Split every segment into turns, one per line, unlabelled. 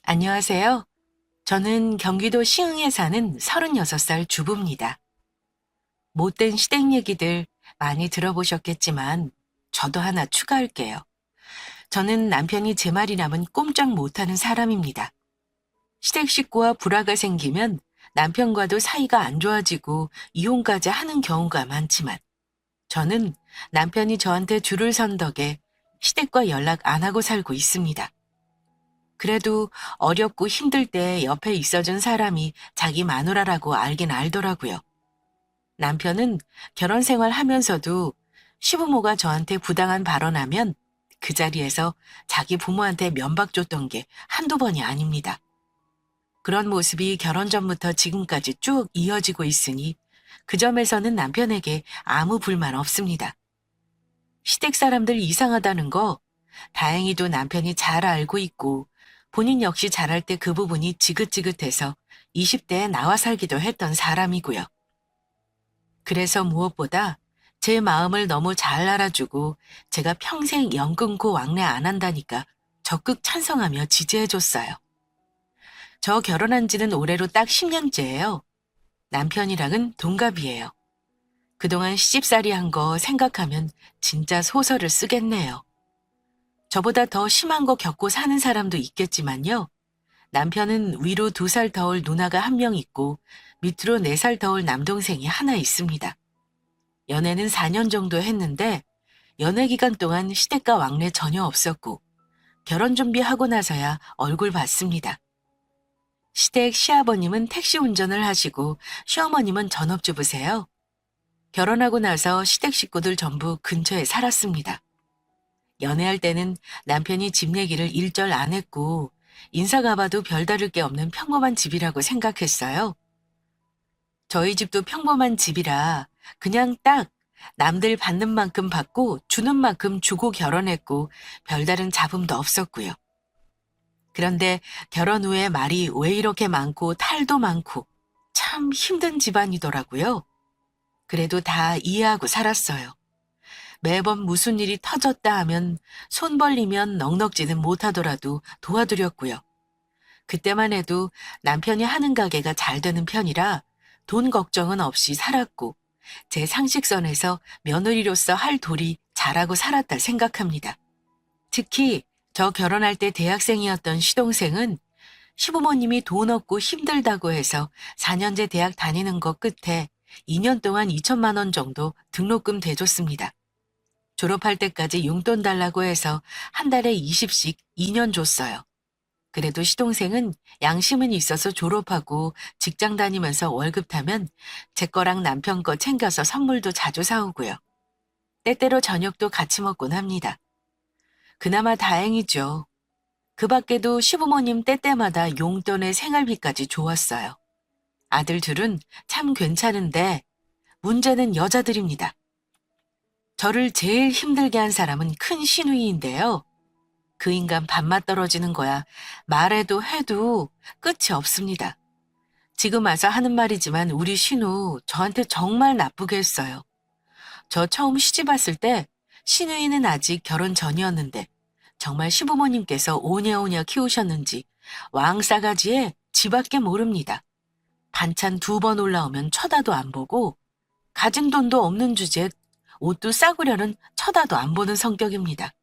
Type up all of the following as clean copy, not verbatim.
안녕하세요. 저는 경기도 시흥에 사는 36살 주부입니다. 못된 시댁 얘기들 많이 들어보셨겠지만 저도 하나 추가할게요. 저는 남편이 제 말이라면 꼼짝 못하는 사람입니다. 시댁 식구와 불화가 생기면 남편과도 사이가 안 좋아지고 이혼까지 하는 경우가 많지만 저는 남편이 저한테 줄을 선 덕에 시댁과 연락 안 하고 살고 있습니다. 그래도 어렵고 힘들 때 옆에 있어준 사람이 자기 마누라라고 알긴 알더라고요. 남편은 결혼 생활 하면서도 시부모가 저한테 부당한 발언하면 그 자리에서 자기 부모한테 면박 줬던 게 한두 번이 아닙니다. 그런 모습이 결혼 전부터 지금까지 쭉 이어지고 있으니 그 점에서는 남편에게 아무 불만 없습니다. 시댁 사람들 이상하다는 거 다행히도 남편이 잘 알고 있고 본인 역시 잘할 때 그 부분이 지긋지긋해서 20대에 나와 살기도 했던 사람이고요. 그래서 무엇보다 제 마음을 너무 잘 알아주고 제가 평생 연 끊고 왕래 안 한다니까 적극 찬성하며 지지해줬어요. 저 결혼한 지는 올해로 딱 10년째예요. 남편이랑은 동갑이에요. 그동안 시집살이 한 거 생각하면 진짜 소설을 쓰겠네요. 저보다 더 심한 거 겪고 사는 사람도 있겠지만요. 남편은 위로 2살 더울 누나가 한 명 있고 밑으로 4살 더울 남동생이 하나 있습니다. 연애는 4년 정도 했는데 연애 기간 동안 시댁과 왕래 전혀 없었고 결혼 준비하고 나서야 얼굴 봤습니다. 시댁 시아버님은 택시 운전을 하시고 시어머님은 전업주부세요. 결혼하고 나서 시댁 식구들 전부 근처에 살았습니다. 연애할 때는 남편이 집 얘기를 일절 안 했고 인사 가봐도 별다를 게 없는 평범한 집이라고 생각했어요. 저희 집도 평범한 집이라 그냥 딱 남들 받는 만큼 받고 주는 만큼 주고 결혼했고 별다른 잡음도 없었고요. 그런데 결혼 후에 말이 왜 이렇게 많고 탈도 많고 참 힘든 집안이더라고요. 그래도 다 이해하고 살았어요. 매번 무슨 일이 터졌다 하면 손 벌리면 넉넉지는 못하더라도 도와드렸고요. 그때만 해도 남편이 하는 가게가 잘 되는 편이라 돈 걱정은 없이 살았고 제 상식선에서 며느리로서 할 도리 잘하고 살았다 생각합니다. 특히 저 결혼할 때 대학생이었던 시동생은 시부모님이 돈 없고 힘들다고 해서 4년제 대학 다니는 거 끝에 2년 동안 2천만 원 정도 등록금 대줬습니다. 졸업할 때까지 용돈 달라고 해서 한 달에 20씩 2년 줬어요. 그래도 시동생은 양심은 있어서 졸업하고 직장 다니면서 월급 타면 제 거랑 남편 거 챙겨서 선물도 자주 사오고요. 때때로 저녁도 같이 먹곤 합니다. 그나마 다행이죠. 그 밖에도 시부모님 때때마다 용돈에 생활비까지 좋았어요. 아들 둘은 참 괜찮은데 문제는 여자들입니다. 저를 제일 힘들게 한 사람은 큰 시누이인데요. 그 인간 밥맛 떨어지는 거야. 말해도 해도 끝이 없습니다. 지금 와서 하는 말이지만 우리 신우 저한테 정말 나쁘게 했어요. 저 처음 시집 왔을 때 시누이는 아직 결혼 전이었는데 정말 시부모님께서 오냐오냐 키우셨는지 왕싸가지에 지밖에 모릅니다. 반찬 2번 올라오면 쳐다도 안 보고 가진 돈도 없는 주제에 옷도 싸구려는 쳐다도 안 보는 성격입니다.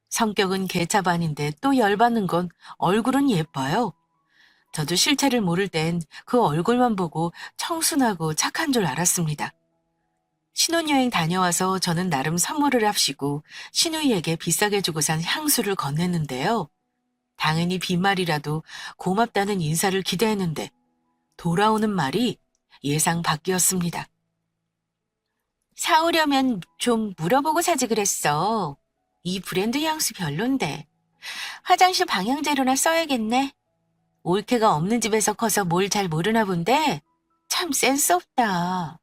성격은 개차반인데 또 열받는 건 얼굴은 예뻐요. 저도 실체를 모를 땐 그 얼굴만 보고 청순하고 착한 줄 알았습니다. 신혼여행 다녀와서 저는 나름 선물을 합시고 시누이에게 비싸게 주고 산 향수를 건넸는데요. 당연히 빈말이라도 고맙다는 인사를 기대했는데 돌아오는 말이 예상 밖이었습니다. 사오려면 좀 물어보고 사지 그랬어. 이 브랜드 향수 별론데. 화장실 방향제로나 써야겠네. 올케가 없는 집에서 커서 뭘 잘 모르나 본데 참 센스 없다.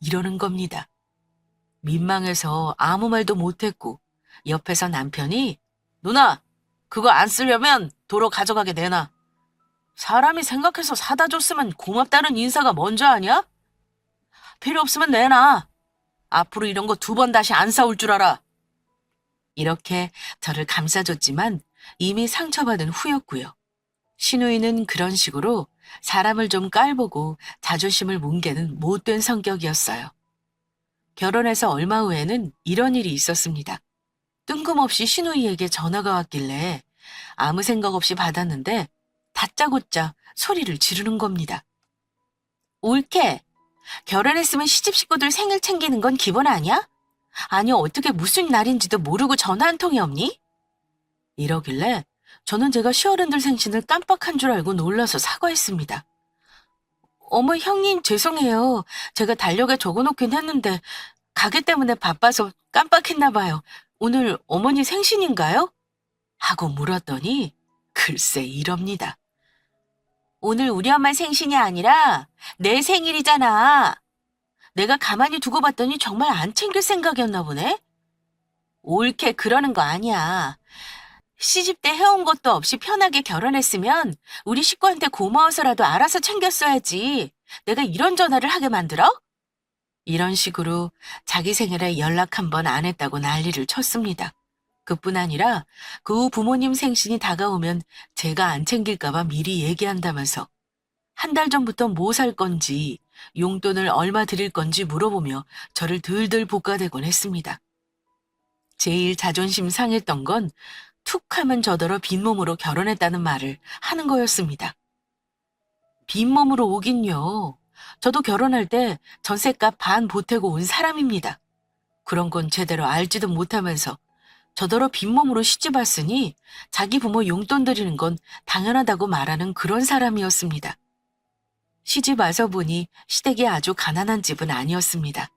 이러는 겁니다. 민망해서 아무 말도 못했고 옆에서 남편이 누나 그거 안 쓰려면 도로 가져가게 내놔. 사람이 생각해서 사다 줬으면 고맙다는 인사가 먼저 아니야? 필요 없으면 내놔. 앞으로 이런 거 2번 다시 안 사올 줄 알아. 이렇게 저를 감싸줬지만 이미 상처받은 후였고요. 시누이는 그런 식으로 사람을 좀 깔보고 자존심을 뭉개는 못된 성격이었어요. 결혼해서 얼마 후에는 이런 일이 있었습니다. 뜬금없이 시누이에게 전화가 왔길래 아무 생각 없이 받았는데 다짜고짜 소리를 지르는 겁니다. 옳게 결혼했으면 시집 식구들 생일 챙기는 건 기본 아니야? 아니 어떻게 무슨 날인지도 모르고 전화 한 통이 없니? 이러길래 저는 제가 시어른들 생신을 깜빡한 줄 알고 놀라서 사과했습니다. 어머 형님 죄송해요. 제가 달력에 적어놓긴 했는데 가게 때문에 바빠서 깜빡했나 봐요. 오늘 어머니 생신인가요? 하고 물었더니 글쎄 이럽니다. 오늘 우리 엄마 생신이 아니라 내 생일이잖아. 내가 가만히 두고 봤더니 정말 안 챙길 생각이었나 보네. 옳게 그러는 거 아니야. 시집 때 해온 것도 없이 편하게 결혼했으면 우리 식구한테 고마워서라도 알아서 챙겼어야지. 내가 이런 전화를 하게 만들어? 이런 식으로 자기 생일에 연락 한 번 안 했다고 난리를 쳤습니다. 그뿐 아니라 그 후 부모님 생신이 다가오면 제가 안 챙길까봐 미리 얘기한다면서 한 달 전부터 뭐 살 건지 용돈을 얼마 드릴 건지 물어보며 저를 들들 볶아대곤 했습니다. 제일 자존심 상했던 건 툭 하면 저더러 빈몸으로 결혼했다는 말을 하는 거였습니다. 빈몸으로 오긴요. 저도 결혼할 때 전셋값 반 보태고 온 사람입니다. 그런 건 제대로 알지도 못하면서 저더러 빈몸으로 시집 왔으니 자기 부모 용돈 드리는 건 당연하다고 말하는 그런 사람이었습니다. 시집 와서 보니 시댁이 아주 가난한 집은 아니었습니다.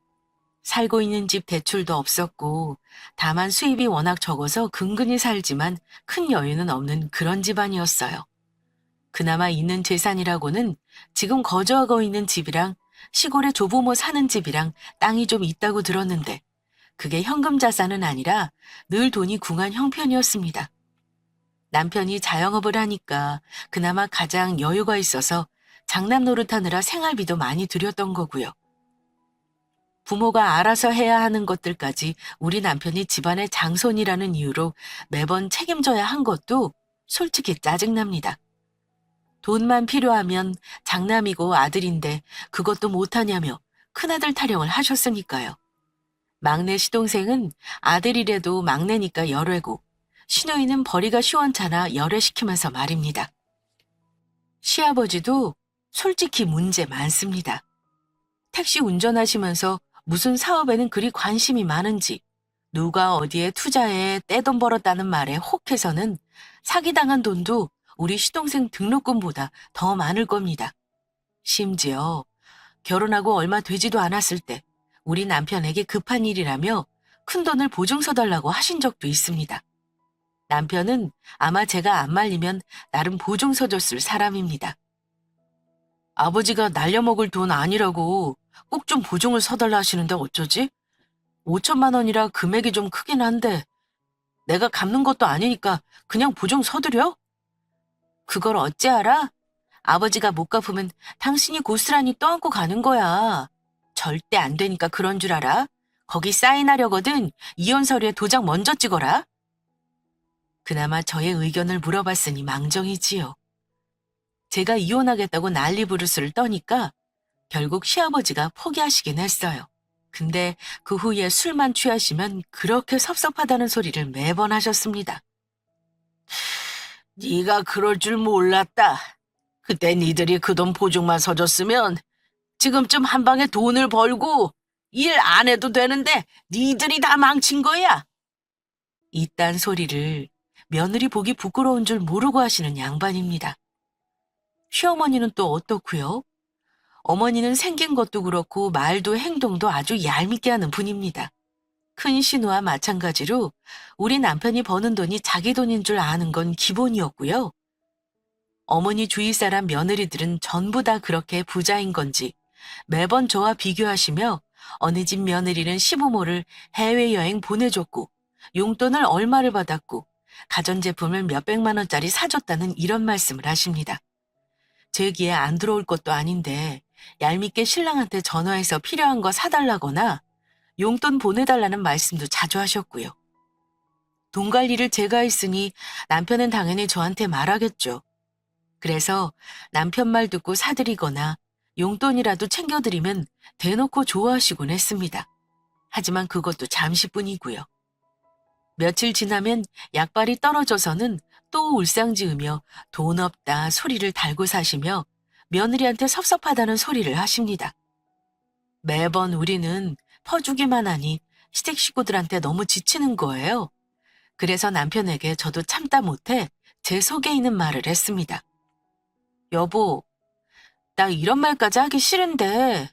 살고 있는 집 대출도 없었고 다만 수입이 워낙 적어서 근근히 살지만 큰 여유는 없는 그런 집안이었어요. 그나마 있는 재산이라고는 지금 거주하고 있는 집이랑 시골에 조부모 사는 집이랑 땅이 좀 있다고 들었는데 그게 현금 자산은 아니라 늘 돈이 궁한 형편이었습니다. 남편이 자영업을 하니까 그나마 가장 여유가 있어서 장남 노릇하느라 생활비도 많이 들였던 거고요. 부모가 알아서 해야 하는 것들까지 우리 남편이 집안의 장손이라는 이유로 매번 책임져야 한 것도 솔직히 짜증납니다. 돈만 필요하면 장남이고 아들인데 그것도 못하냐며 큰아들 타령을 하셨으니까요. 막내 시동생은 아들이라도 막내니까 열애고 시누이는 벌이가 시원찮아 열애시키면서 말입니다. 시아버지도 솔직히 문제 많습니다. 택시 운전하시면서 무슨 사업에는 그리 관심이 많은지 누가 어디에 투자해 떼돈 벌었다는 말에 혹해서는 사기당한 돈도 우리 시동생 등록금보다 더 많을 겁니다. 심지어 결혼하고 얼마 되지도 않았을 때 우리 남편에게 급한 일이라며 큰돈을 보증서 달라고 하신 적도 있습니다. 남편은 아마 제가 안 말리면 나름 보증서 줬을 사람입니다. 아버지가 날려먹을 돈 아니라고 꼭 좀 보증을 서달라 하시는데 어쩌지? 5천만 원이라 금액이 좀 크긴 한데 내가 갚는 것도 아니니까 그냥 보증 서드려? 그걸 어찌 알아? 아버지가 못 갚으면 당신이 고스란히 떠안고 가는 거야. 절대 안 되니까 그런 줄 알아? 거기 사인하려거든 이혼 서류에 도장 먼저 찍어라. 그나마 저의 의견을 물어봤으니 망정이지요. 제가 이혼하겠다고 난리 부르스를 떠니까 결국 시아버지가 포기하시긴 했어요. 근데 그 후에 술만 취하시면 그렇게 섭섭하다는 소리를 매번 하셨습니다. 네가 그럴 줄 몰랐다. 그때 니들이 그 돈 보증만 서줬으면 지금쯤 한 방에 돈을 벌고 일 안 해도 되는데 니들이 다 망친 거야. 이딴 소리를 며느리 보기 부끄러운 줄 모르고 하시는 양반입니다. 시어머니는 또 어떻고요? 어머니는 생긴 것도 그렇고 말도 행동도 아주 얄밉게 하는 분입니다. 큰 신우와 마찬가지로 우리 남편이 버는 돈이 자기 돈인 줄 아는 건 기본이었고요. 어머니 주위 사람 며느리들은 전부 다 그렇게 부자인 건지 매번 저와 비교하시며 어느 집 며느리는 시부모를 해외여행 보내줬고 용돈을 얼마를 받았고 가전제품을 몇백만 원짜리 사줬다는 이런 말씀을 하십니다. 제 귀에 안 들어올 것도 아닌데 얄밉게 신랑한테 전화해서 필요한 거 사달라거나 용돈 보내달라는 말씀도 자주 하셨고요. 돈 관리를 제가 했으니 남편은 당연히 저한테 말하겠죠. 그래서 남편 말 듣고 사드리거나 용돈이라도 챙겨드리면 대놓고 좋아하시곤 했습니다. 하지만 그것도 잠시뿐이고요. 며칠 지나면 약발이 떨어져서는 또 울상지으며 돈 없다 소리를 달고 사시며 며느리한테 섭섭하다는 소리를 하십니다. 매번 우리는 퍼주기만 하니 시댁 식구들한테 너무 지치는 거예요. 그래서 남편에게 저도 참다 못해 제 속에 있는 말을 했습니다. 여보, 나 이런 말까지 하기 싫은데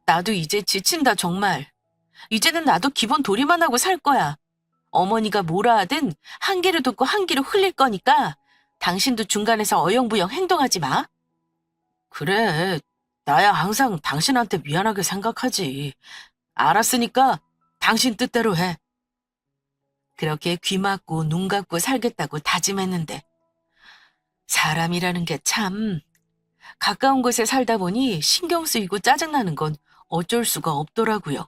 나도 이제 지친다 정말. 이제는 나도 기본 도리만 하고 살 거야. 어머니가 뭐라 하든 한 귀로 듣고 한 귀로 흘릴 거니까 당신도 중간에서 어영부영 행동하지 마. 그래, 나야 항상 당신한테 미안하게 생각하지. 알았으니까 당신 뜻대로 해. 그렇게 귀 막고 눈 감고 살겠다고 다짐했는데 사람이라는 게 참 가까운 곳에 살다 보니 신경 쓰이고 짜증나는 건 어쩔 수가 없더라고요.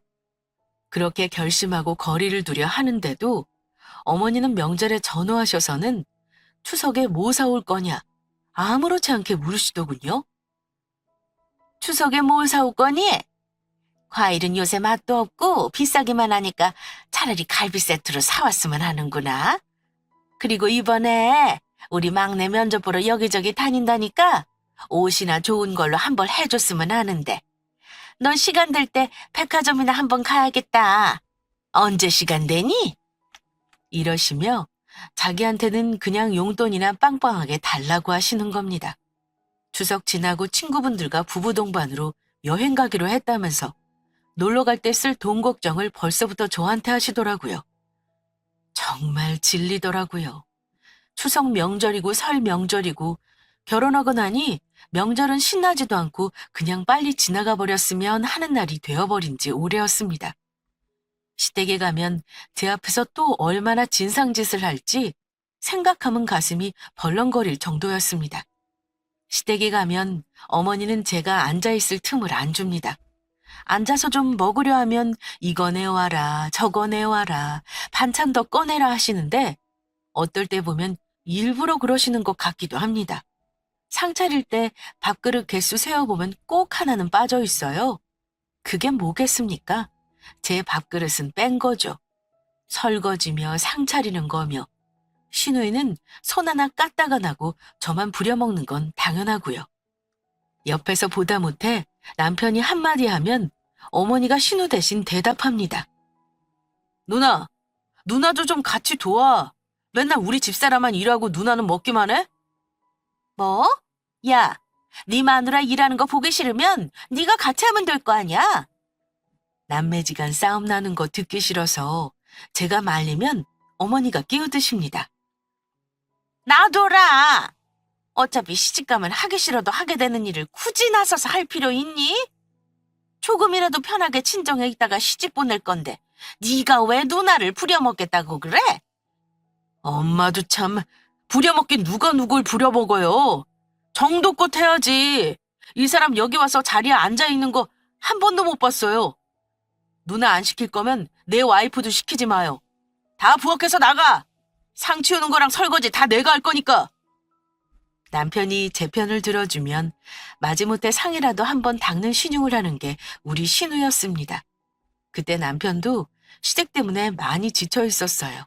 그렇게 결심하고 거리를 두려 하는데도 어머니는 명절에 전화하셔서는 추석에 뭐 사올 거냐 아무렇지 않게 물으시더군요. 추석에 뭘 사올 거니? 과일은 요새 맛도 없고 비싸기만 하니까 차라리 갈비 세트로 사왔으면 하는구나. 그리고 이번에 우리 막내 면접 보러 여기저기 다닌다니까 옷이나 좋은 걸로 한벌 해줬으면 하는데 넌 시간 될 때 백화점이나 한번 가야겠다. 언제 시간 되니? 이러시며 자기한테는 그냥 용돈이나 빵빵하게 달라고 하시는 겁니다. 추석 지나고 친구분들과 부부 동반으로 여행 가기로 했다면서 놀러 갈 때 쓸 돈 걱정을 벌써부터 저한테 하시더라고요. 정말 질리더라고요. 추석 명절이고 설 명절이고 결혼하고 나니 명절은 신나지도 않고 그냥 빨리 지나가 버렸으면 하는 날이 되어버린 지 오래였습니다. 시댁에 가면 제 앞에서 또 얼마나 진상짓을 할지 생각하면 가슴이 벌렁거릴 정도였습니다. 시댁에 가면 어머니는 제가 앉아있을 틈을 안 줍니다. 앉아서 좀 먹으려 하면 이거 내와라 저거 내와라 반찬 더 꺼내라 하시는데 어떨 때 보면 일부러 그러시는 것 같기도 합니다. 상 차릴 때 밥그릇 개수 세어보면 꼭 하나는 빠져 있어요. 그게 뭐겠습니까? 제 밥그릇은 뺀 거죠. 설거지며 상 차리는 거며 시누이는 손 하나 까딱가 나고 저만 부려먹는 건 당연하고요. 옆에서 보다 못해 남편이 한마디 하면 어머니가 신우 대신 대답합니다. 누나도 좀 같이 도와. 맨날 우리 집사람만 일하고 누나는 먹기만 해? 뭐? 야, 네 마누라 일하는 거 보기 싫으면 네가 같이 하면 될 거 아니야? 남매지간 싸움 나는 거 듣기 싫어서 제가 말리면 어머니가 끼어드십니다. 놔둬라! 어차피 시집가면 하기 싫어도 하게 되는 일을 굳이 나서서 할 필요 있니? 조금이라도 편하게 친정에 있다가 시집 보낼 건데 네가 왜 누나를 부려먹겠다고 그래? 엄마도 참 부려먹긴 누가 누굴 부려먹어요. 정도껏 해야지. 이 사람 여기 와서 자리에 앉아있는 거 한 번도 못 봤어요. 누나 안 시킬 거면 내 와이프도 시키지 마요. 다 부엌에서 나가. 상 치우는 거랑 설거지 다 내가 할 거니까. 남편이 제 편을 들어주면 마지못해 상이라도 한번 닦는 신용을 하는 게 우리 신우였습니다. 그때 남편도 시댁 때문에 많이 지쳐 있었어요.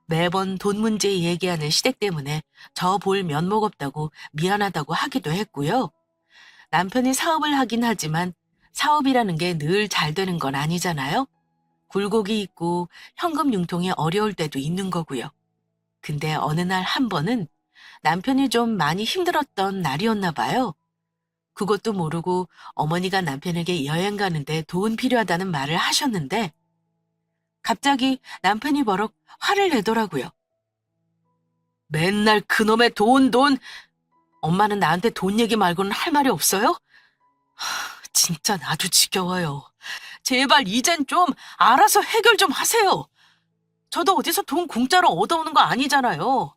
매번 돈 문제 얘기하는 시댁 때문에 저 볼 면목 없다고 미안하다고 하기도 했고요. 남편이 사업을 하긴 하지만 사업이라는 게 늘 잘 되는 건 아니잖아요. 굴곡이 있고 현금 융통이 어려울 때도 있는 거고요. 근데 어느 날 한 번은 남편이 좀 많이 힘들었던 날이었나 봐요. 그것도 모르고 어머니가 남편에게 여행 가는데 돈 필요하다는 말을 하셨는데 갑자기 남편이 버럭 화를 내더라고요. 맨날 그놈의 돈. 엄마는 나한테 돈 얘기 말고는 할 말이 없어요? 진짜 나도 지겨워요. 제발 이젠 좀 알아서 해결 좀 하세요. 저도 어디서 돈 공짜로 얻어오는 거 아니잖아요.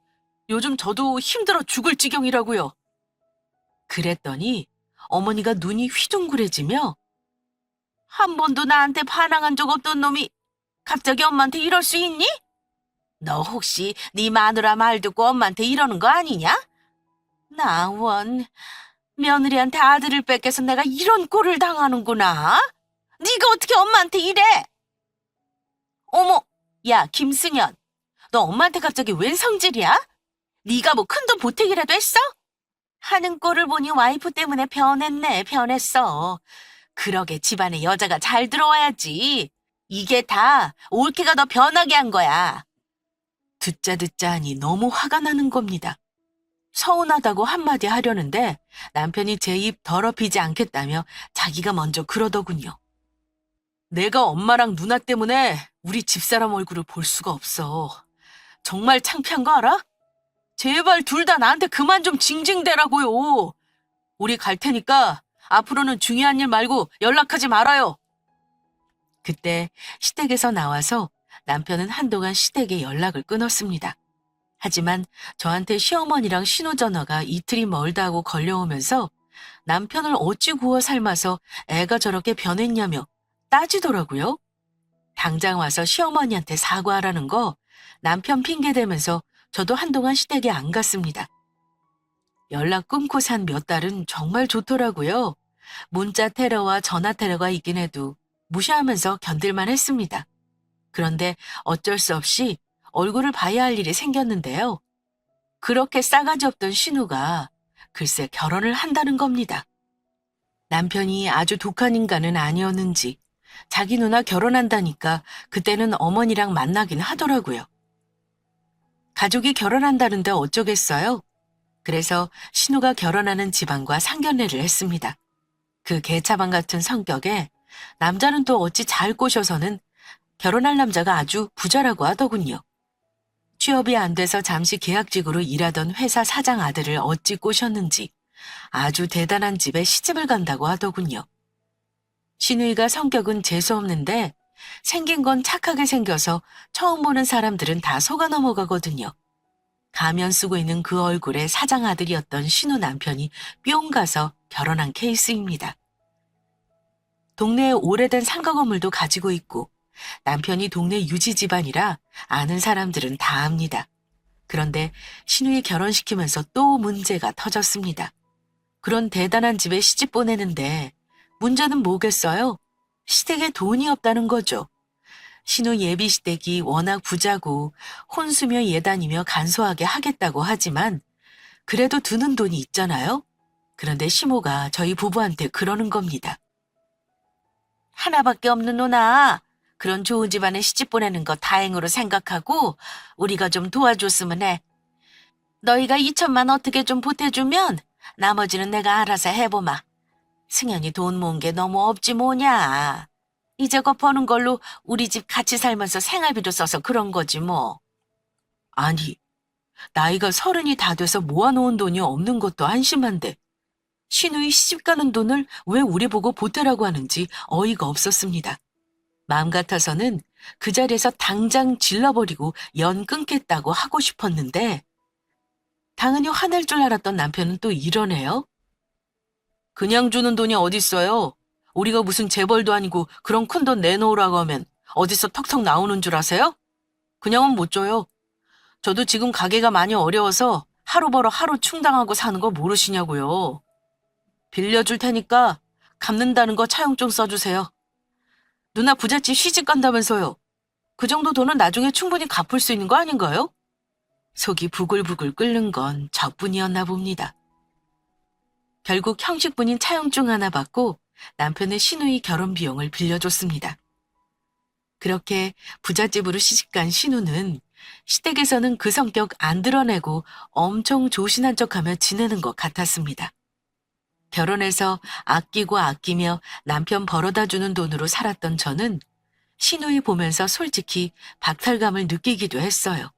요즘 저도 힘들어 죽을 지경이라고요. 그랬더니 어머니가 눈이 휘둥그레지며 한 번도 나한테 반항한 적 없던 놈이 갑자기 엄마한테 이럴 수 있니? 너 혹시 네 마누라 말 듣고 엄마한테 이러는 거 아니냐? 나원, 며느리한테 아들을 뺏겨서 내가 이런 꼴을 당하는구나. 네가 어떻게 엄마한테 이래? 어머, 야, 김승현. 너 엄마한테 갑자기 웬 성질이야? 네가 뭐 큰돈 보태기라도 했어? 하는 꼴을 보니 와이프 때문에 변했네, 변했어. 그러게 집안에 여자가 잘 들어와야지. 이게 다 올케가 너 변하게 한 거야. 듣자 하니 너무 화가 나는 겁니다. 서운하다고 한마디 하려는데 남편이 제 입 더럽히지 않겠다며 자기가 먼저 그러더군요. 내가 엄마랑 누나 때문에 우리 집사람 얼굴을 볼 수가 없어. 정말 창피한 거 알아? 제발 둘 다 나한테 그만 좀 징징대라고요. 우리 갈 테니까 앞으로는 중요한 일 말고 연락하지 말아요. 그때 시댁에서 나와서 남편은 한동안 시댁에 연락을 끊었습니다. 하지만 저한테 시어머니랑 신호전화가 이틀이 멀다 하고 걸려오면서 남편을 어찌 구워 삶아서 애가 저렇게 변했냐며 따지더라고요. 당장 와서 시어머니한테 사과하라는 거 남편 핑계대면서 저도 한동안 시댁에 안 갔습니다. 연락 끊고 산 몇 달은 정말 좋더라고요. 문자 테러와 전화 테러가 있긴 해도 무시하면서 견딜만 했습니다. 그런데 어쩔 수 없이 얼굴을 봐야 할 일이 생겼는데요. 그렇게 싸가지 없던 신우가 글쎄 결혼을 한다는 겁니다. 남편이 아주 독한 인간은 아니었는지 자기 누나 결혼한다니까 그때는 어머니랑 만나긴 하더라고요. 가족이 결혼한다는데 어쩌겠어요? 그래서 신우가 결혼하는 집안과 상견례를 했습니다. 그 개차반 같은 성격에 남자는 또 어찌 잘 꼬셔서는 결혼할 남자가 아주 부자라고 하더군요. 취업이 안 돼서 잠시 계약직으로 일하던 회사 사장 아들을 어찌 꼬셨는지 아주 대단한 집에 시집을 간다고 하더군요. 신우이가 성격은 재수없는데 생긴 건 착하게 생겨서 처음 보는 사람들은 다 속아 넘어가거든요. 가면 쓰고 있는 그 얼굴에 사장 아들이었던 신우 남편이 뿅 가서 결혼한 케이스입니다. 동네에 오래된 상가 건물도 가지고 있고 남편이 동네 유지 집안이라 아는 사람들은 다 압니다. 그런데 신우이 결혼시키면서 또 문제가 터졌습니다. 그런 대단한 집에 시집 보내는데 문제는 뭐겠어요? 시댁에 돈이 없다는 거죠. 신우 예비 시댁이 워낙 부자고 혼수며 예단이며 간소하게 하겠다고 하지만 그래도 드는 돈이 있잖아요. 그런데 시모가 저희 부부한테 그러는 겁니다. 하나밖에 없는 누나, 그런 좋은 집안에 시집 보내는 거 다행으로 생각하고 우리가 좀 도와줬으면 해. 너희가 2천만 어떻게 좀 보태주면 나머지는 내가 알아서 해보마. 승현이 돈 모은 게 너무 없지 뭐냐. 이제껏 버는 걸로 우리 집 같이 살면서 생활비도 써서 그런 거지 뭐. 아니, 나이가 30이 다 돼서 모아놓은 돈이 없는 것도 한심한데 신우이 시집 가는 돈을 왜 우리 보고 보태라고 하는지 어이가 없었습니다. 마음 같아서는 그 자리에서 당장 질러버리고 연 끊겠다고 하고 싶었는데 당연히 화낼 줄 알았던 남편은 또 이러네요. 그냥 주는 돈이 어딨어요. 우리가 무슨 재벌도 아니고 그런 큰 돈 내놓으라고 하면 어디서 턱턱 나오는 줄 아세요? 그냥은 못 줘요. 저도 지금 가게가 많이 어려워서 하루 벌어 하루 충당하고 사는 거 모르시냐고요. 빌려줄 테니까 갚는다는 거 차용증 써주세요. 누나 부잣집 시집 간다면서요. 그 정도 돈은 나중에 충분히 갚을 수 있는 거 아닌가요? 속이 부글부글 끓는 건 저뿐이었나 봅니다. 결국 형식분인 차용증 하나 받고 남편의 신우이 결혼 비용을 빌려줬습니다. 그렇게 부잣집으로 시집간 신우는 시댁에서는 그 성격 안 드러내고 엄청 조신한 척하며 지내는 것 같았습니다. 결혼해서 아끼고 아끼며 남편 벌어다 주는 돈으로 살았던 저는 신우이 보면서 솔직히 박탈감을 느끼기도 했어요.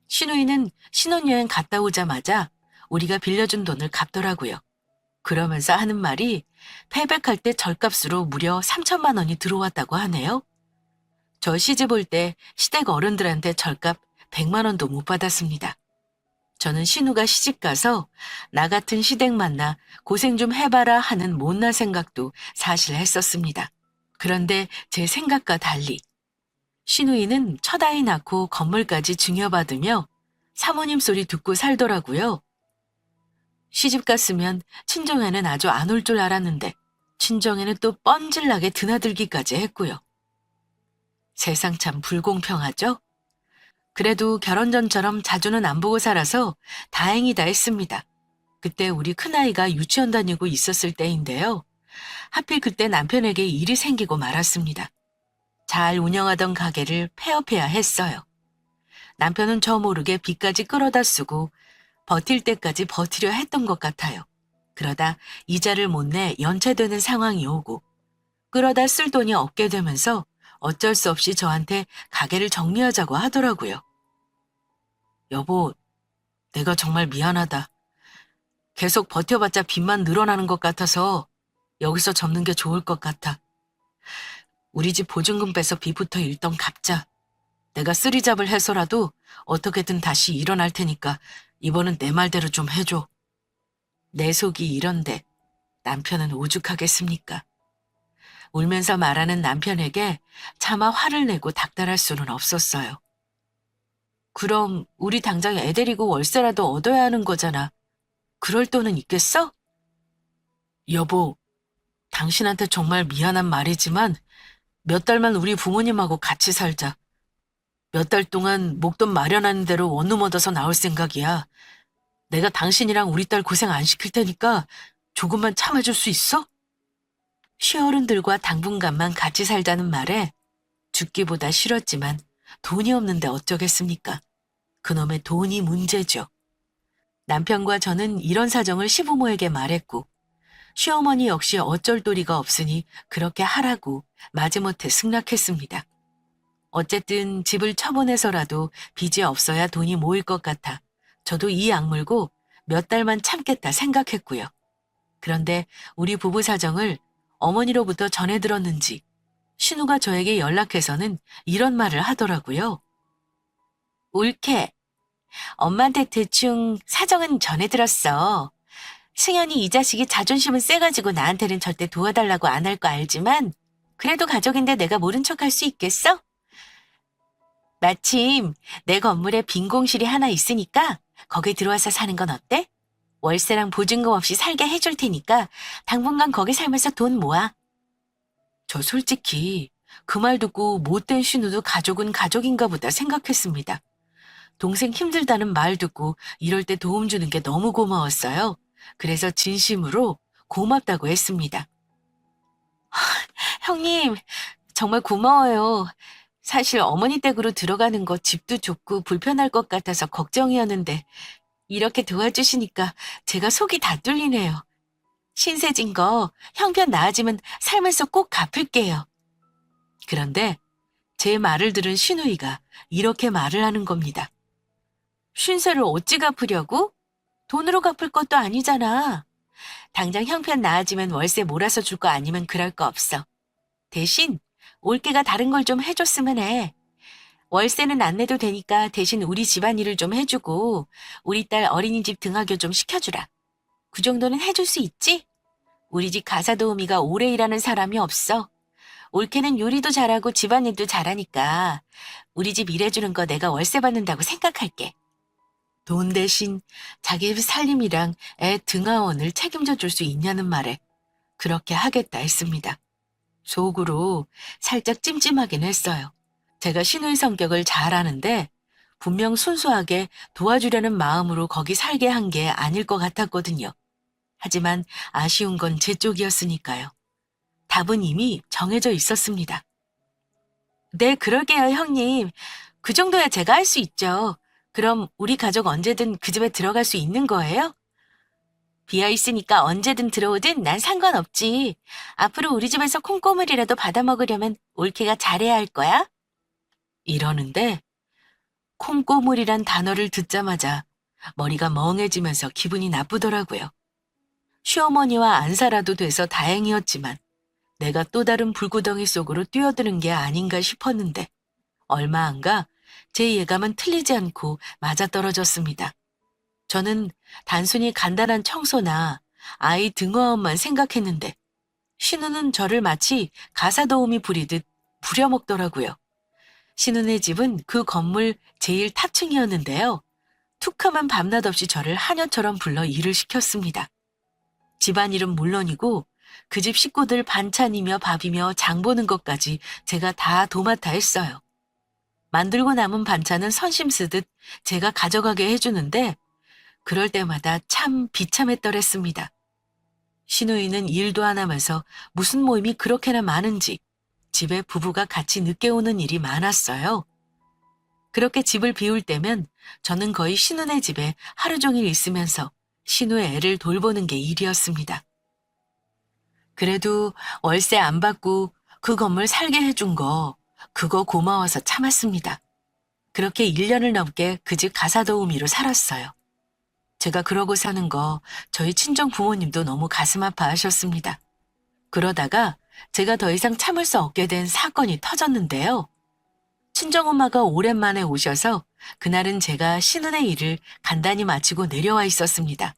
신우이는 신혼여행 갔다 오자마자 우리가 빌려준 돈을 갚더라고요. 그러면서 하는 말이 패백할 때 절값으로 무려 3천만 원이 들어왔다고 하네요. 저 시집 올 때 시댁 어른들한테 절값 100만 원도 못 받았습니다. 저는 신우가 시집 가서 나 같은 시댁 만나 고생 좀 해봐라 하는 못난 생각도 사실 했었습니다. 그런데 제 생각과 달리 신우이는 첫 아이 낳고 건물까지 증여받으며 사모님 소리 듣고 살더라고요. 시집 갔으면 친정에는 아주 안 올 줄 알았는데 친정에는 또 뻔질나게 드나들기까지 했고요. 세상 참 불공평하죠? 그래도 결혼 전처럼 자주는 안 보고 살아서 다행이다 했습니다. 그때 우리 큰아이가 유치원 다니고 있었을 때인데요. 하필 그때 남편에게 일이 생기고 말았습니다. 잘 운영하던 가게를 폐업해야 했어요. 남편은 저 모르게 빚까지 끌어다 쓰고 버틸 때까지 버티려 했던 것 같아요. 그러다 이자를 못 내 연체되는 상황이 오고 끌어다 쓸 돈이 없게 되면서 어쩔 수 없이 저한테 가게를 정리하자고 하더라고요. 여보, 내가 정말 미안하다. 계속 버텨봤자 빚만 늘어나는 것 같아서 여기서 접는 게 좋을 것 같아. 우리 집 보증금 빼서 빚부터 일단 갚자. 내가 쓰리잡을 해서라도 어떻게든 다시 일어날 테니까 이번은 내 말대로 좀 해줘. 내 속이 이런데 남편은 오죽하겠습니까? 울면서 말하는 남편에게 차마 화를 내고 닥달할 수는 없었어요. 그럼 우리 당장 애 데리고 월세라도 얻어야 하는 거잖아. 그럴 돈은 있겠어? 여보, 당신한테 정말 미안한 말이지만 몇 달만 우리 부모님하고 같이 살자. 몇 달 동안 목돈 마련하는 대로 원룸 얻어서 나올 생각이야. 내가 당신이랑 우리 딸 고생 안 시킬 테니까 조금만 참아줄 수 있어? 시어른들과 당분간만 같이 살자는 말에 죽기보다 싫었지만 돈이 없는데 어쩌겠습니까? 그놈의 돈이 문제죠. 남편과 저는 이런 사정을 시부모에게 말했고 시어머니 역시 어쩔 도리가 없으니 그렇게 하라고 마지못해 승낙했습니다. 어쨌든 집을 처분해서라도 빚이 없어야 돈이 모일 것 같아 저도 이 악물고 몇 달만 참겠다 생각했고요. 그런데 우리 부부 사정을 어머니로부터 전해 들었는지 신우가 저에게 연락해서는 이런 말을 하더라고요. 옳게. 엄마한테 대충 사정은 전해 들었어. 승현이 이 자식이 자존심은 세가지고 나한테는 절대 도와달라고 안 할 거 알지만 그래도 가족인데 내가 모른 척 할 수 있겠어? 마침 내 건물에 빈 공실이 하나 있으니까 거기 들어와서 사는 건 어때? 월세랑 보증금 없이 살게 해줄 테니까 당분간 거기 살면서 돈 모아. 저 솔직히 그 말 듣고 못된 신우도 가족은 가족인가 보다 생각했습니다. 동생 힘들다는 말 듣고 이럴 때 도움 주는 게 너무 고마웠어요. 그래서 진심으로 고맙다고 했습니다. 형님, 정말 고마워요. 사실 어머니 댁으로 들어가는 거 집도 좁고 불편할 것 같아서 걱정이었는데 이렇게 도와주시니까 제가 속이 다 뚫리네요. 신세진 거 형편 나아지면 살면서 꼭 갚을게요. 그런데 제 말을 들은 신우이가 이렇게 말을 하는 겁니다. 신세를 어찌 갚으려고? 돈으로 갚을 것도 아니잖아. 당장 형편 나아지면 월세 몰아서 줄 거 아니면 그럴 거 없어. 대신 올케가 다른 걸 좀 해줬으면 해. 월세는 안 내도 되니까 대신 우리 집안일을 좀 해주고 우리 딸 어린이집 등하교 좀 시켜주라. 그 정도는 해줄 수 있지? 우리 집 가사도우미가 오래 일하는 사람이 없어. 올케는 요리도 잘하고 집안일도 잘하니까 우리 집 일해주는 거 내가 월세 받는다고 생각할게. 돈 대신 자기 살림이랑 애 등하원을 책임져 줄 수 있냐는 말에 그렇게 하겠다 했습니다. 속으로 살짝 찜찜하긴 했어요. 제가 신우의 성격을 잘 아는데 분명 순수하게 도와주려는 마음으로 거기 살게 한 게 아닐 것 같았거든요. 하지만 아쉬운 건 제 쪽이었으니까요. 답은 이미 정해져 있었습니다. 네, 그러게요, 형님. 그 정도야 제가 할 수 있죠. 그럼 우리 가족 언제든 그 집에 들어갈 수 있는 거예요? 비어 있으니까 언제든 들어오든 난 상관없지. 앞으로 우리 집에서 콩고물이라도 받아 먹으려면 올케가 잘해야 할 거야? 이러는데 콩고물이란 단어를 듣자마자 머리가 멍해지면서 기분이 나쁘더라고요. 시어머니와 안 살아도 돼서 다행이었지만 내가 또 다른 불구덩이 속으로 뛰어드는 게 아닌가 싶었는데 얼마 안 가 제 예감은 틀리지 않고 맞아떨어졌습니다. 저는 단순히 간단한 청소나 아이 등어업만 생각했는데 신우는 저를 마치 가사도우미 부리듯 부려먹더라고요. 신우네 집은 그 건물 제일 탑층이었는데요. 툭하면 밤낮 없이 저를 하녀처럼 불러 일을 시켰습니다. 집안일은 물론이고 그 집 식구들 반찬이며 밥이며 장 보는 것까지 제가 다 도맡아 했어요. 만들고 남은 반찬은 선심 쓰듯 제가 가져가게 해주는데 그럴 때마다 참 비참했더랬습니다. 시누이는 일도 안 하면서 무슨 모임이 그렇게나 많은지 집에 부부가 같이 늦게 오는 일이 많았어요. 그렇게 집을 비울 때면 저는 거의 신우네 집에 하루 종일 있으면서 신우의 애를 돌보는 게 일이었습니다. 그래도 월세 안 받고 그 건물 살게 해준 거, 그거 고마워서 참았습니다. 그렇게 1년을 넘게 그 집 가사도우미로 살았어요. 제가 그러고 사는 거 저희 친정 부모님도 너무 가슴 아파하셨습니다. 그러다가 제가 더 이상 참을 수 없게 된 사건이 터졌는데요. 친정엄마가 오랜만에 오셔서 그날은 제가 신혼의 일을 간단히 마치고 내려와 있었습니다.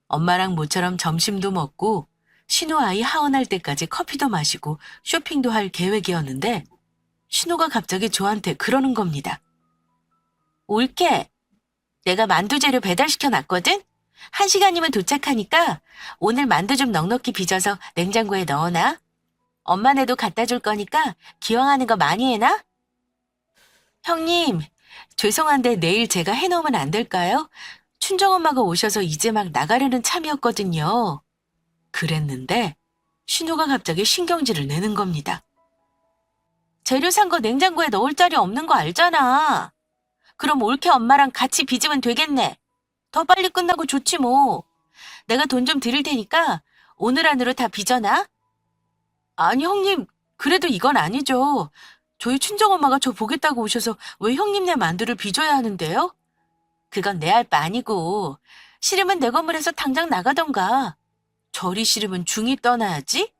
엄마랑 모처럼 점심도 먹고 신우아이 하원할 때까지 커피도 마시고 쇼핑도 할 계획이었는데 신우가 갑자기 저한테 그러는 겁니다. 올케, 내가 만두 재료 배달시켜 놨거든? 1시간이면 도착하니까 오늘 만두 좀 넉넉히 빚어서 냉장고에 넣어놔. 엄마네도 갖다 줄 거니까 기왕하는 거 많이 해놔. 형님, 죄송한데 내일 제가 해놓으면 안 될까요? 친정엄마가 오셔서 이제 막 나가려는 참이었거든요. 그랬는데 신우가 갑자기 신경질을 내는 겁니다. 재료 산 거 냉장고에 넣을 자리 없는 거 알잖아. 그럼 올케 엄마랑 같이 빚으면 되겠네. 더 빨리 끝나고 좋지 뭐. 내가 돈 좀 드릴 테니까 오늘 안으로 다 빚어놔. 아니 형님, 그래도 이건 아니죠. 저희 친정엄마가 저 보겠다고 오셔서 왜 형님네 만두를 빚어야 하는데요? 그건 내 할 바 아니고 싫으면 내 건물에서 당장 나가던가. 절이 싫으면 중이 떠나야지.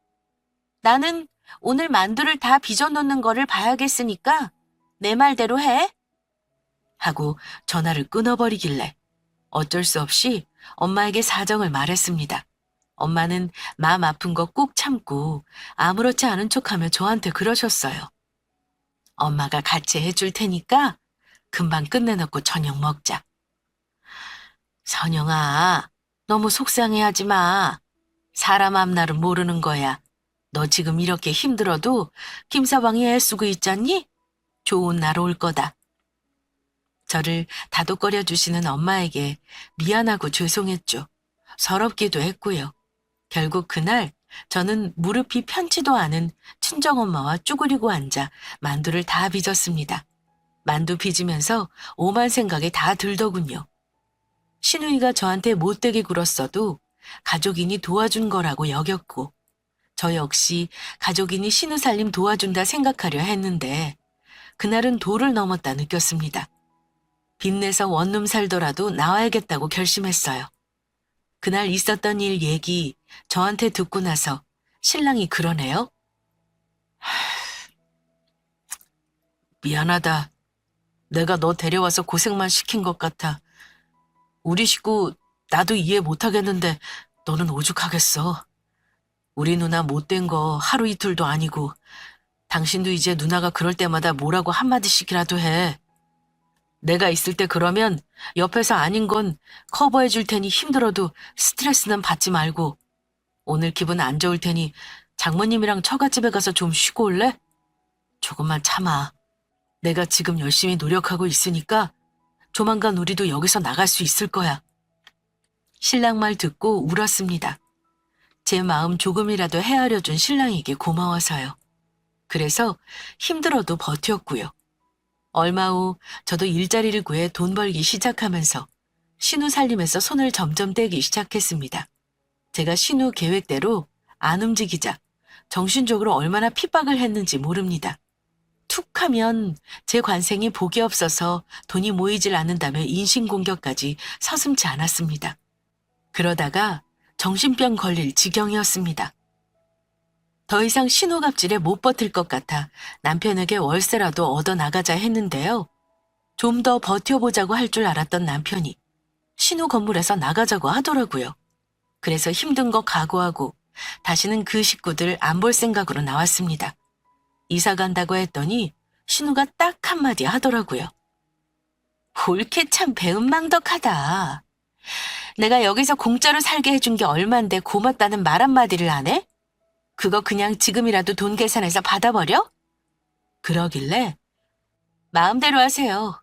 나는 오늘 만두를 다 빚어놓는 거를 봐야겠으니까 내 말대로 해. 하고 전화를 끊어버리길래 어쩔 수 없이 엄마에게 사정을 말했습니다. 엄마는 마음 아픈 거 꾹 참고 아무렇지 않은 척하며 저한테 그러셨어요. 엄마가 같이 해줄 테니까 금방 끝내놓고 저녁 먹자. 선영아, 너무 속상해하지 마. 사람 앞날은 모르는 거야. 너 지금 이렇게 힘들어도 김서방이 애쓰고 있잖니? 좋은 날 올 거다. 저를 다독거려 주시는 엄마에게 미안하고 죄송했죠. 서럽기도 했고요. 결국 그날 저는 무릎이 편치도 않은 친정엄마와 쭈그리고 앉아 만두를 다 빚었습니다. 만두 빚으면서 오만 생각이 다 들더군요. 시누이가 저한테 못되게 굴었어도 가족이니 도와준 거라고 여겼고 저 역시 가족이니 신우 살림 도와준다 생각하려 했는데 그날은 도를 넘었다 느꼈습니다. 빚내서 원룸 살더라도 나와야겠다고 결심했어요. 그날 있었던 일 얘기 저한테 듣고 나서 신랑이 그러네요. 미안하다. 내가 너 데려와서 고생만 시킨 것 같아. 우리 식구 나도 이해 못하겠는데 너는 오죽하겠어. 우리 누나 못된 거 하루 이틀도 아니고 당신도 이제 누나가 그럴 때마다 뭐라고 한마디씩이라도 해. 내가 있을 때 그러면 옆에서 아닌 건 커버해 줄 테니 힘들어도 스트레스는 받지 말고 오늘 기분 안 좋을 테니 장모님이랑 처갓집에 가서 좀 쉬고 올래? 조금만 참아. 내가 지금 열심히 노력하고 있으니까 조만간 우리도 여기서 나갈 수 있을 거야. 신랑 말 듣고 울었습니다. 제 마음 조금이라도 헤아려 준 신랑에게 고마워서요. 그래서 힘들어도 버텼고요. 얼마 후 저도 일자리를 구해 돈 벌기 시작하면서 신우 살림에서 손을 점점 떼기 시작했습니다. 제가 신우 계획대로 안 움직이자 정신적으로 얼마나 핍박을 했는지 모릅니다. 툭 하면 제 관생이 복이 없어서 돈이 모이질 않는다며 인신공격까지 서슴지 않았습니다. 그러다가 정신병 걸릴 지경이었습니다. 더 이상 신우 갑질에 못 버틸 것 같아 남편에게 월세라도 얻어나가자 했는데요. 좀 더 버텨보자고 할 줄 알았던 남편이 신우 건물에서 나가자고 하더라고요. 그래서 힘든 거 각오하고 다시는 그 식구들 안 볼 생각으로 나왔습니다. 이사 간다고 했더니 신우가 딱 한마디 하더라고요. 올케 참 배은망덕하다. 내가 여기서 공짜로 살게 해준 게 얼만데 고맙다는 말 한마디를 안 해? 그거 그냥 지금이라도 돈 계산해서 받아버려? 그러길래 마음대로 하세요.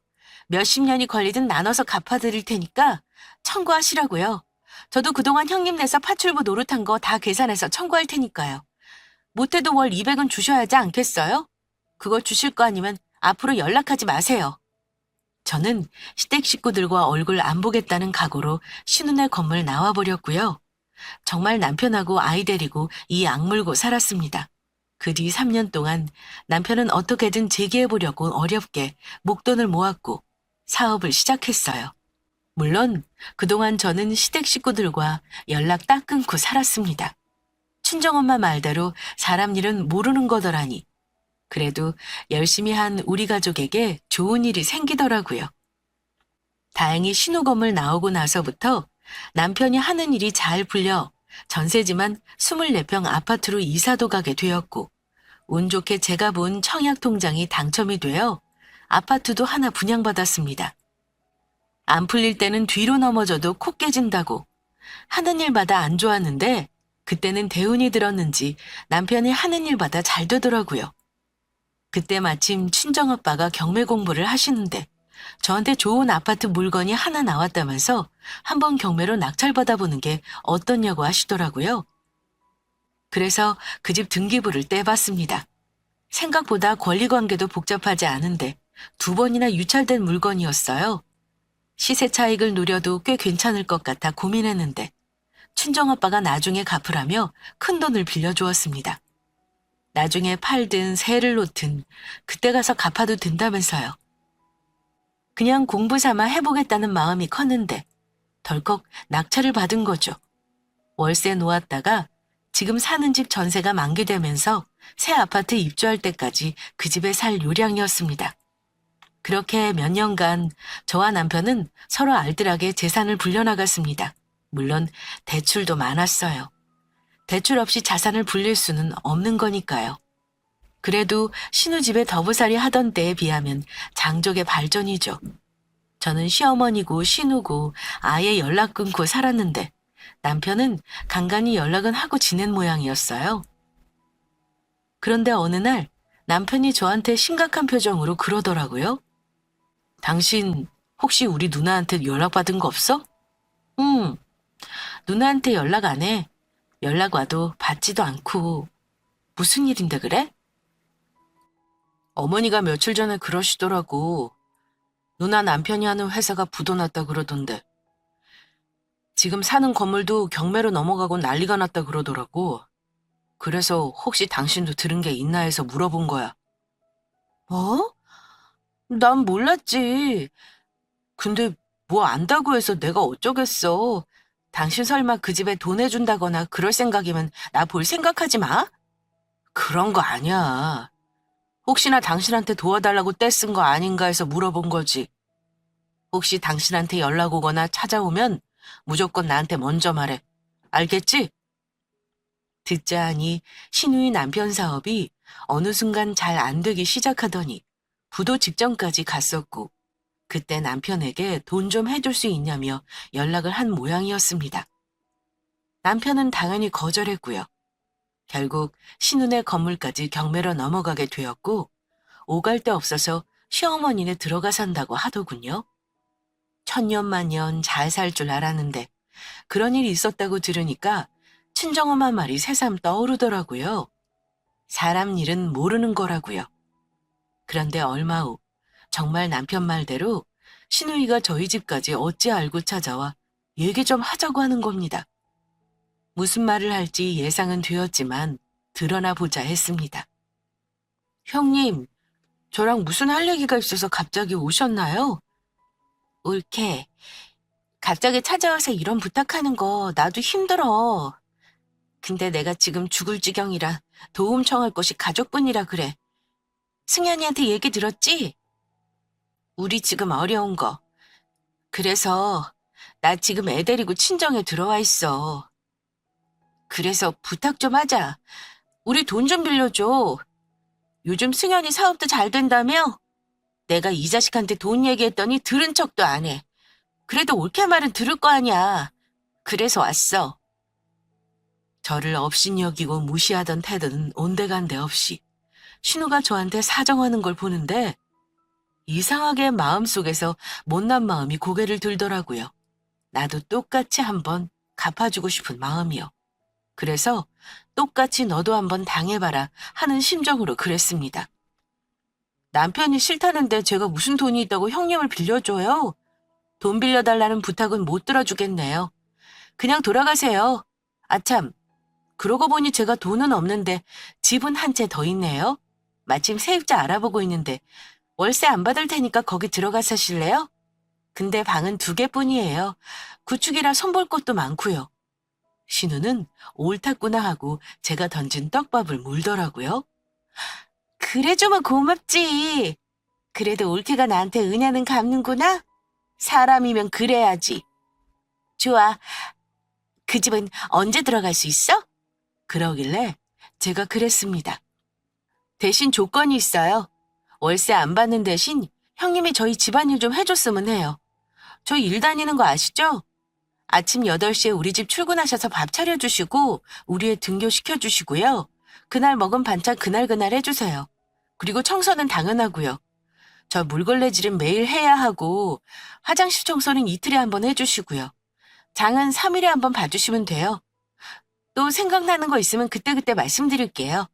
몇십 년이 걸리든 나눠서 갚아드릴 테니까 청구하시라고요. 저도 그동안 형님 내서 파출부 노릇한 거 다 계산해서 청구할 테니까요. 못해도 월 200은 주셔야 하지 않겠어요? 그거 주실 거 아니면 앞으로 연락하지 마세요. 저는 시댁 식구들과 얼굴 안 보겠다는 각오로 신혼의 건물 나와버렸고요. 정말 남편하고 아이 데리고 이 악물고 살았습니다. 그 뒤 3년 동안 남편은 어떻게든 재기해보려고 어렵게 목돈을 모았고 사업을 시작했어요. 물론 그동안 저는 시댁 식구들과 연락 딱 끊고 살았습니다. 친정엄마 말대로 사람 일은 모르는 거더라니. 그래도 열심히 한 우리 가족에게 좋은 일이 생기더라고요. 다행히 신우건물 나오고 나서부터 남편이 하는 일이 잘 풀려 전세지만 24평 아파트로 이사도 가게 되었고 운 좋게 제가 본 청약통장이 당첨이 되어 아파트도 하나 분양받았습니다. 안 풀릴 때는 뒤로 넘어져도 코 깨진다고 하는 일마다 안 좋았는데 그때는 대운이 들었는지 남편이 하는 일마다 잘 되더라고요. 그때 마침 친정아빠가 경매 공부를 하시는데 저한테 좋은 아파트 물건이 하나 나왔다면서 한번 경매로 낙찰받아보는 게 어떻냐고 하시더라고요. 그래서 그 집 등기부를 떼봤습니다. 생각보다 권리관계도 복잡하지 않은데 2번이나 유찰된 물건이었어요. 시세 차익을 노려도 꽤 괜찮을 것 같아 고민했는데 친정아빠가 나중에 갚으라며 큰돈을 빌려주었습니다. 나중에 팔든 세를 놓든 그때 가서 갚아도 된다면서요. 그냥 공부 삼아 해보겠다는 마음이 컸는데 덜컥 낙찰을 받은 거죠. 월세 놓았다가 지금 사는 집 전세가 만기되면서 새 아파트 입주할 때까지 그 집에 살 요량이었습니다. 그렇게 몇 년간 저와 남편은 서로 알뜰하게 재산을 불려나갔습니다. 물론 대출도 많았어요. 대출 없이 자산을 불릴 수는 없는 거니까요. 그래도 신우집에 더부살이 하던 때에 비하면 장족의 발전이죠. 저는 시어머니고 신우고 아예 연락 끊고 살았는데 남편은 간간히 연락은 하고 지낸 모양이었어요. 그런데 어느 날 남편이 저한테 심각한 표정으로 그러더라고요. 당신 혹시 우리 누나한테 연락받은 거 없어? 응, 누나한테 연락 안 해. 연락 와도 받지도 않고. 무슨 일인데 그래? 어머니가 며칠 전에 그러시더라고. 누나 남편이 하는 회사가 부도 났다 그러던데. 지금 사는 건물도 경매로 넘어가고 난리가 났다 그러더라고. 그래서 혹시 당신도 들은 게 있나 해서 물어본 거야. 뭐? 난 몰랐지. 근데 뭐 안다고 해서 내가 어쩌겠어. 당신 설마 그 집에 돈 해준다거나 그럴 생각이면 나 볼 생각하지 마? 그런 거 아니야. 혹시나 당신한테 도와달라고 떼쓴 거 아닌가 해서 물어본 거지. 혹시 당신한테 연락 오거나 찾아오면 무조건 나한테 먼저 말해. 알겠지? 듣자 하니 신우의 남편 사업이 어느 순간 잘 안 되기 시작하더니 부도 직전까지 갔었고 그때 남편에게 돈 좀 해줄 수 있냐며 연락을 한 모양이었습니다. 남편은 당연히 거절했고요. 결국 신혼의 건물까지 경매로 넘어가게 되었고 오갈 데 없어서 시어머니네 들어가 산다고 하더군요. 천년만년 잘 살 줄 알았는데 그런 일이 있었다고 들으니까 친정엄마 말이 새삼 떠오르더라고요. 사람 일은 모르는 거라고요. 그런데 얼마 후 정말 남편 말대로 신우이가 저희 집까지 어찌 알고 찾아와 얘기 좀 하자고 하는 겁니다. 무슨 말을 할지 예상은 되었지만 드러나 보자 했습니다. 형님, 저랑 무슨 할 얘기가 있어서 갑자기 오셨나요? 옳게. 갑자기 찾아와서 이런 부탁하는 거 나도 힘들어. 근데 내가 지금 죽을 지경이라 도움 청할 것이 가족분이라 그래. 승현이한테 얘기 들었지? 우리 지금 어려운 거. 그래서 나 지금 애 데리고 친정에 들어와 있어. 그래서 부탁 좀 하자. 우리 돈 좀 빌려줘. 요즘 승현이 사업도 잘 된다며? 내가 이 자식한테 돈 얘기했더니 들은 척도 안 해. 그래도 올케 말은 들을 거 아니야. 그래서 왔어. 저를 업신여기고 무시하던 태도는 온데간데 없이 신우가 저한테 사정하는 걸 보는데 이상하게 마음속에서 못난 마음이 고개를 들더라고요. 나도 똑같이 한번 갚아주고 싶은 마음이요. 그래서 똑같이 너도 한번 당해봐라 하는 심정으로 그랬습니다. 남편이 싫다는데 제가 무슨 돈이 있다고 형님을 빌려줘요? 돈 빌려달라는 부탁은 못 들어주겠네요. 그냥 돌아가세요. 아참, 그러고 보니 제가 돈은 없는데 집은 한 채 더 있네요. 마침 세입자 알아보고 있는데 월세 안 받을 테니까 거기 들어가 사실래요? 근데 방은 2개뿐이에요. 구축이라 손볼 것도 많고요. 신우는 옳았구나 하고 제가 던진 떡밥을 물더라고요. 그래주면 고맙지. 그래도 올케가 나한테 은혜는 갚는구나. 사람이면 그래야지. 좋아. 그 집은 언제 들어갈 수 있어? 그러길래 제가 그랬습니다. 대신 조건이 있어요. 월세 안 받는 대신 형님이 저희 집안일 좀 해줬으면 해요. 저 일 다니는 거 아시죠? 아침 8시에 우리 집 출근하셔서 밥 차려주시고 우리 애 등교시켜주시고요. 그날 먹은 반찬 그날그날 해주세요. 그리고 청소는 당연하고요. 저 물걸레질은 매일 해야 하고 화장실 청소는 이틀에 한 번 해주시고요. 장은 3일에 한 번 봐주시면 돼요. 또 생각나는 거 있으면 그때그때 말씀드릴게요.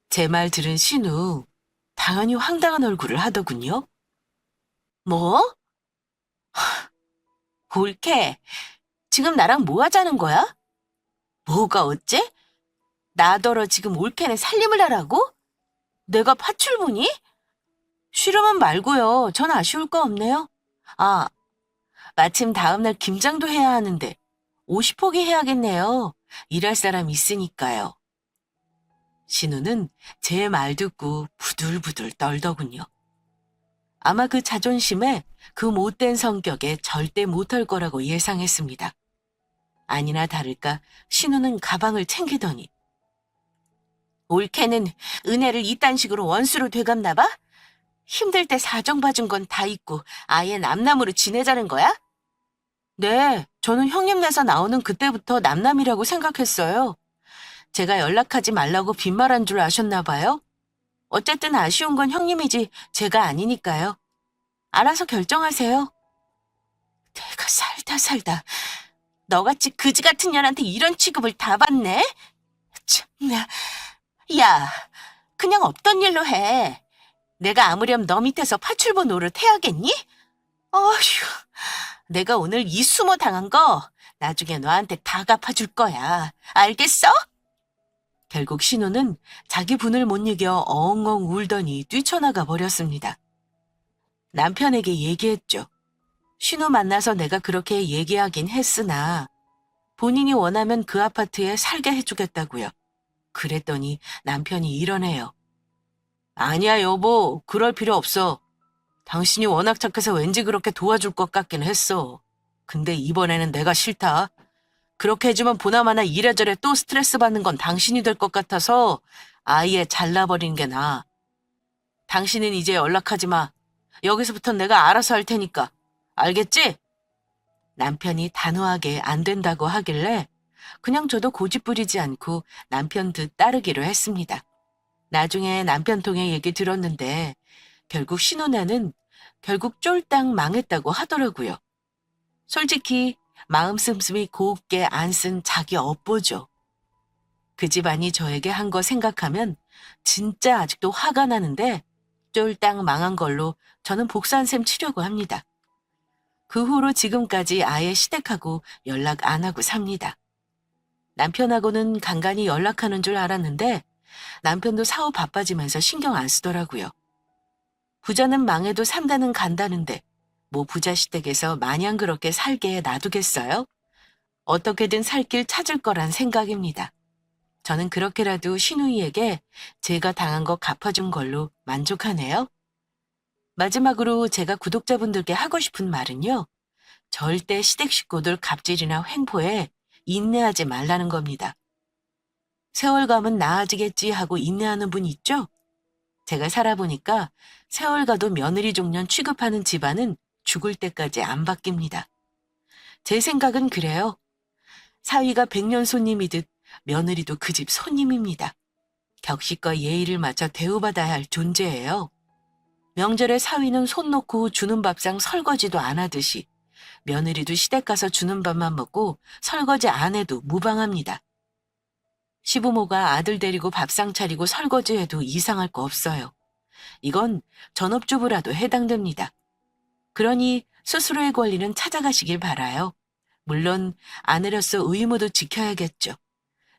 제 말 들은 신우 당연히 황당한 얼굴을 하더군요. 뭐? 올케, 지금 나랑 뭐 하자는 거야? 뭐가 어째? 나더러 지금 올케는 살림을 하라고? 내가 파출부니? 싫으면 말고요. 전 아쉬울 거 없네요. 아, 마침 다음날 김장도 해야 하는데 50포기 해야겠네요. 일할 사람 있으니까요. 신우는 제 말 듣고 부들부들 떨더군요. 아마 그 자존심에 그 못된 성격에 절대 못할 거라고 예상했습니다. 아니나 다를까 신우는 가방을 챙기더니 올케는 은혜를 이딴 식으로 원수로 되갚나 봐? 힘들 때 사정 봐준 건 다 있고 아예 남남으로 지내자는 거야? 네, 저는 형님 내서 나오는 그때부터 남남이라고 생각했어요. 제가 연락하지 말라고 빈말한 줄 아셨나 봐요? 어쨌든 아쉬운 건 형님이지 제가 아니니까요. 알아서 결정하세요. 내가 살다 너같이 그지 같은 년한테 이런 취급을 다 받네? 참나. 야, 그냥 없던 일로 해. 내가 아무렴 너 밑에서 파출부 노릇 해야겠니? 어휴, 내가 오늘 이 수모 당한 거 나중에 너한테 다 갚아줄 거야. 알겠어? 결국 신우는 자기 분을 못 이겨 엉엉 울더니 뛰쳐나가 버렸습니다. 남편에게 얘기했죠. 신우 만나서 내가 그렇게 얘기하긴 했으나 본인이 원하면 그 아파트에 살게 해주겠다고요. 그랬더니 남편이 이러네요. 아니야 여보, 그럴 필요 없어. 당신이 워낙 착해서 왠지 그렇게 도와줄 것 같긴 했어. 근데 이번에는 내가 싫다. 그렇게 해주면 보나마나 이래저래 또 스트레스 받는 건 당신이 될 것 같아서 아예 잘라버리는 게 나아. 당신은 이제 연락하지 마. 여기서부턴 내가 알아서 할 테니까. 알겠지? 남편이 단호하게 안 된다고 하길래 그냥 저도 고집부리지 않고 남편 뜻 따르기로 했습니다. 나중에 남편 통해 얘기 들었는데 결국 신혼애는 결국 쫄딱 망했다고 하더라고요. 솔직히 마음 씀씀이 곱게 안 쓴 자기 업보죠. 그 집안이 저에게 한 거 생각하면 진짜 아직도 화가 나는데 쫄딱 망한 걸로 저는 복수한 셈 치려고 합니다. 그 후로 지금까지 아예 시댁하고 연락 안 하고 삽니다. 남편하고는 간간히 연락하는 줄 알았는데 남편도 사업 바빠지면서 신경 안 쓰더라고요. 부자는 망해도 삼가는 간다는데 뭐 부자 시댁에서 마냥 그렇게 살게 놔두겠어요? 어떻게든 살 길 찾을 거란 생각입니다. 저는 그렇게라도 신우이에게 제가 당한 거 갚아준 걸로 만족하네요. 마지막으로 제가 구독자분들께 하고 싶은 말은요. 절대 시댁 식구들 갑질이나 횡포에 인내하지 말라는 겁니다. 세월 가면 나아지겠지 하고 인내하는 분 있죠? 제가 살아보니까 세월 가도 며느리 종년 취급하는 집안은 죽을 때까지 안 바뀝니다. 제 생각은 그래요. 사위가 백년 손님이듯 며느리도 그 집 손님입니다. 격식과 예의를 맞춰 대우받아야 할 존재예요. 명절에 사위는 손 놓고 주는 밥상 설거지도 안 하듯이 며느리도 시댁 가서 주는 밥만 먹고 설거지 안 해도 무방합니다. 시부모가 아들 데리고 밥상 차리고 설거지해도 이상할 거 없어요. 이건 전업주부라도 해당됩니다. 그러니 스스로의 권리는 찾아가시길 바라요. 물론 아내로서 의무도 지켜야겠죠.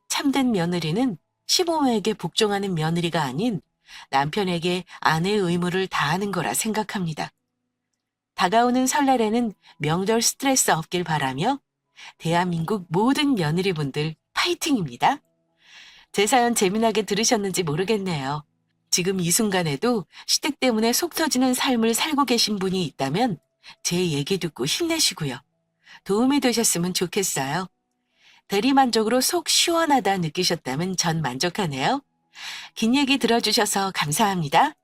참된 며느리는 시부모에게 복종하는 며느리가 아닌 남편에게 아내의 의무를 다하는 거라 생각합니다. 다가오는 설날에는 명절 스트레스 없길 바라며 대한민국 모든 며느리분들 파이팅입니다. 제 사연 재미나게 들으셨는지 모르겠네요. 지금 이 순간에도 시댁 때문에 속 터지는 삶을 살고 계신 분이 있다면 제 얘기 듣고 힘내시고요. 도움이 되셨으면 좋겠어요. 대리만족으로 속 시원하다 느끼셨다면 전 만족하네요. 긴 얘기 들어주셔서 감사합니다.